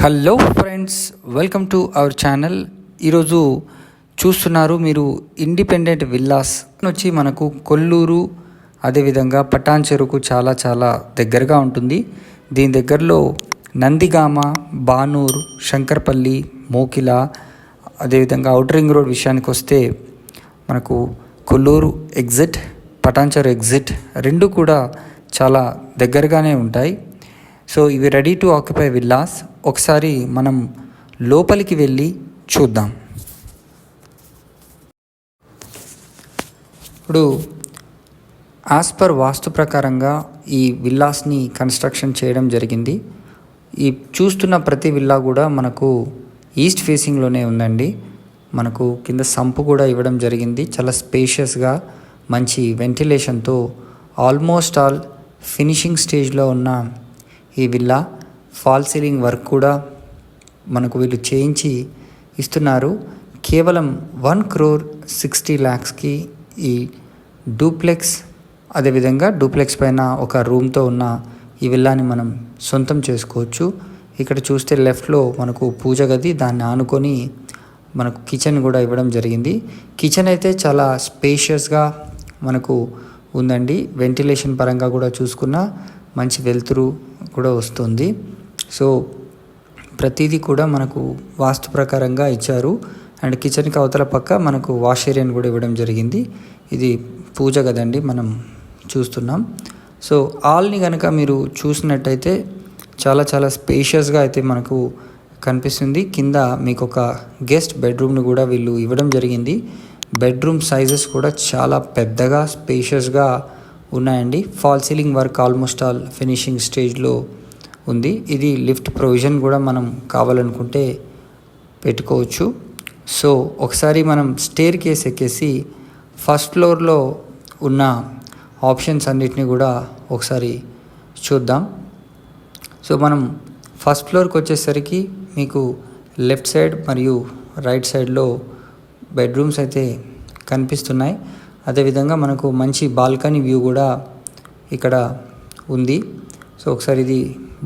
Hello friends, welcome to our channel. ఈరోజు చూస్తున్నారు మీరు ఇండిపెండెంట్ విల్లాస్ వచ్చి మనకు కొల్లూరు, అదేవిధంగా పటాన్చెరుకు చాలా చాలా దగ్గరగా ఉంటుంది. దీని దగ్గరలో నందిగామ, బానూర్, శంకర్పల్లి, మోకిల, అదేవిధంగా ఔటర్ రింగ్ రోడ్ విషయానికి వస్తే మనకు కొల్లూరు ఎగ్జిట్, పటాన్చెరు ఎగ్జిట్ రెండు కూడా చాలా దగ్గరగానే ఉంటాయి. సో ఇవి రెడీ టు ఆక్యుపై విల్లాస్. ఒకసారి మనం లోపలికి వెళ్ళి చూద్దాం. ఇప్పుడు యాజ్ పర్ వాస్తు ప్రకారంగా ఈ విల్లాస్ని కన్స్ట్రక్షన్ చేయడం జరిగింది. ఈ చూస్తున్న ప్రతి విల్లా కూడా మనకు ఈస్ట్ ఫేసింగ్లోనే ఉందండి. మనకు కింద సంపు కూడా ఇవ్వడం జరిగింది. చాలా స్పేషియస్గా మంచి వెంటిలేషన్తో ఆల్మోస్ట్ ఆల్ ఫినిషింగ్ స్టేజ్లో ఉన్న ఈ విల్లా. ఫాల్ సీలింగ్ వర్క్ కూడా మనకు వీళ్ళు చేయించి ఇస్తున్నారు. కేవలం 1,60,00,000కి ఈ డూప్లెక్స్, అదేవిధంగా డూప్లెక్స్ పైన ఒక రూమ్తో ఉన్న ఈ విల్లాని మనం సొంతం చేసుకోవచ్చు. ఇక్కడ చూస్తే లెఫ్ట్లో మనకు పూజ గది, దాన్ని ఆనుకొని మనకు కిచెన్ కూడా ఇవ్వడం జరిగింది. కిచెన్ అయితే చాలా స్పేషియస్గా మనకు ఉందండి. వెంటిలేషన్ పరంగా కూడా చూసుకున్న మంచి వెలుతురు కూడా వస్తుంది. సో ప్రతిదీ కూడా మనకు వాస్తు ప్రకారంగా ఇచ్చారు. అండ్ కిచెన్కి అవతల పక్క మనకు వాష్ ఏరియాని కూడా ఇవ్వడం జరిగింది. ఇది పూజ కదండి మనం చూస్తున్నాం. సో ఆల్ని కనుక మీరు చూసినట్టయితే చాలా చాలా స్పేషియస్గా అయితే మనకు కనిపిస్తుంది. కింద మీకు ఒక గెస్ట్ బెడ్రూమ్ని కూడా వీళ్ళు ఇవ్వడం జరిగింది. బెడ్రూమ్ సైజెస్ కూడా చాలా పెద్దగా స్పేషియస్గా ఉన్నాయండి. Fall ceiling work almost all finishing స్టేజ్లో ఉంది. ఇది లిఫ్ట్ ప్రొవిజన్ కూడా మనం కావాలనుకుంటే పెట్టుకోవచ్చు. సో ఒకసారి మనం స్టేర్ కేస్ ఎక్కేసి ఫస్ట్ ఫ్లోర్లో ఉన్న ఆప్షన్స్ అన్నిటిని కూడా ఒకసారి చూద్దాం. సో మనం ఫస్ట్ ఫ్లోర్కి వచ్చేసరికి మీకు లెఫ్ట్ సైడ్ మరియు రైట్ సైడ్లో బెడ్రూమ్స్ అయితే కనిపిస్తున్నాయి. అదేవిధంగా మనకు మంచి బాల్కనీ వ్యూ కూడా ఇక్కడ ఉంది. సో ఒకసారి ఇది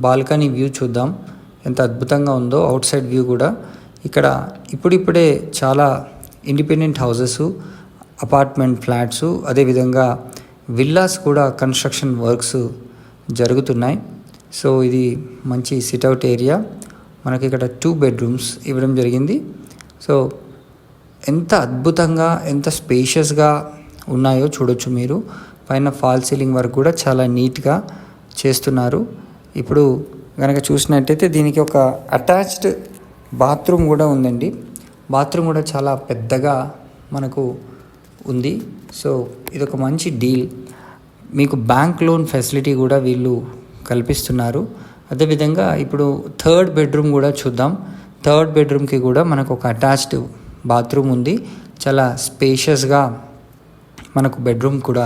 బాల్కనీ వ్యూ చూద్దాం, ఎంత అద్భుతంగా ఉందో. అవుట్ సైడ్ వ్యూ కూడా ఇక్కడ ఇప్పుడిప్పుడే చాలా ఇండిపెండెంట్ హౌసెస్, అపార్ట్మెంట్ ఫ్లాట్స్, అదేవిధంగా విల్లాస్ కూడా కన్స్ట్రక్షన్ వర్క్స్ జరుగుతున్నాయి. సో ఇది మంచి సిట్అవుట్ ఏరియా. మనకి ఇక్కడ 2 బెడ్రూమ్స్ ఇవ్వడం జరిగింది. సో ఎంత అద్భుతంగా, ఎంత స్పేషియస్గా ఉన్నాయో చూడొచ్చు మీరు. పైన ఫాల్ సీలింగ్ వర్క్ కూడా చాలా నీట్గా చేస్తున్నారు. ఇప్పుడు కనుక చూసినట్టయితే దీనికి ఒక అటాచ్డ్ బాత్రూమ్ కూడా ఉందండి. బాత్రూమ్ కూడా చాలా పెద్దగా మనకు ఉంది. సో ఇదొక మంచి డీల్. మీకు బ్యాంక్ లోన్ ఫెసిలిటీ కూడా వీళ్ళు కల్పిస్తున్నారు. అదేవిధంగా ఇప్పుడు 3rd బెడ్రూమ్ కూడా చూద్దాం. 3rd బెడ్రూమ్కి కూడా మనకు ఒక అటాచ్డ్ బాత్రూమ్ ఉంది. చాలా స్పేషియస్గా మనకు బెడ్రూమ్ కూడా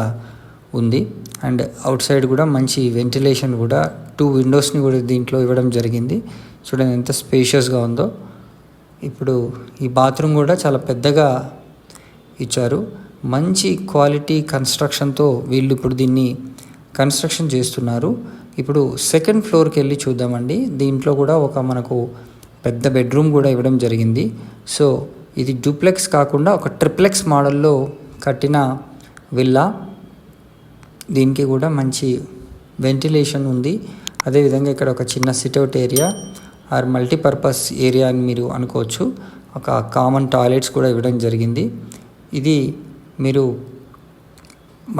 ఉంది. అండ్ అవుట్ సైడ్ కూడా మంచి వెంటిలేషన్ కూడా 2 విండోస్ని కూడా దీంట్లో ఇవ్వడం జరిగింది. చూడండి ఎంత స్పేషియస్గా ఉందో. ఇప్పుడు ఈ బాత్రూమ్ కూడా చాలా పెద్దగా ఇచ్చారు. మంచి క్వాలిటీ కన్స్ట్రక్షన్తో వీళ్ళు ఇప్పుడు దీన్ని కన్స్ట్రక్షన్ చేస్తున్నారు. ఇప్పుడు 2nd ఫ్లోర్కి వెళ్ళి చూద్దామండి. దీంట్లో కూడా ఒక మనకు పెద్ద బెడ్రూమ్ కూడా ఇవ్వడం జరిగింది. సో ఇది డూప్లెక్స్ కాకుండా ఒక ట్రిప్లెక్స్ మోడల్లో కట్టిన విల్లా. దీనికి కూడా మంచి వెంటిలేషన్ ఉంది. అదేవిధంగా ఇక్కడ ఒక చిన్న sit out area or multipurpose area అని మీరు అనుకోవచ్చు. ఒక కామన్ టాయిలెట్స్ కూడా ఇవ్వడం జరిగింది. ఇది మీరు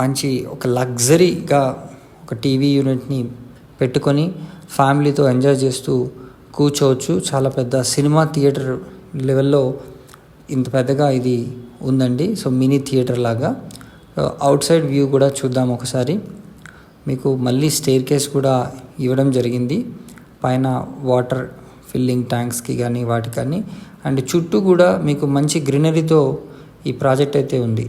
మంచి ఒక లగ్జరీగా ఒక టీవీ యూనిట్ని పెట్టుకొని ఫ్యామిలీతో ఎంజాయ్ చేస్తూ కూర్చోవచ్చు. చాలా పెద్ద సినిమా థియేటర్ లెవెల్లో ఇంత పెద్దగా ఇది ఉందండి. సో మినీ థియేటర్ లాగా. అవుట్ సైడ్ వ్యూ కూడా చూద్దాం ఒకసారి. మీకు మళ్ళీ స్టేర్ కేస్ కూడా ఇవ్వడం జరిగింది పైన వాటర్ ఫిల్లింగ్ ట్యాంక్స్కి కానీ వాటికి కానీ. అండ్ చుట్టూ కూడా మీకు మంచి గ్రీనరీతో ఈ ప్రాజెక్ట్ అయితే ఉంది.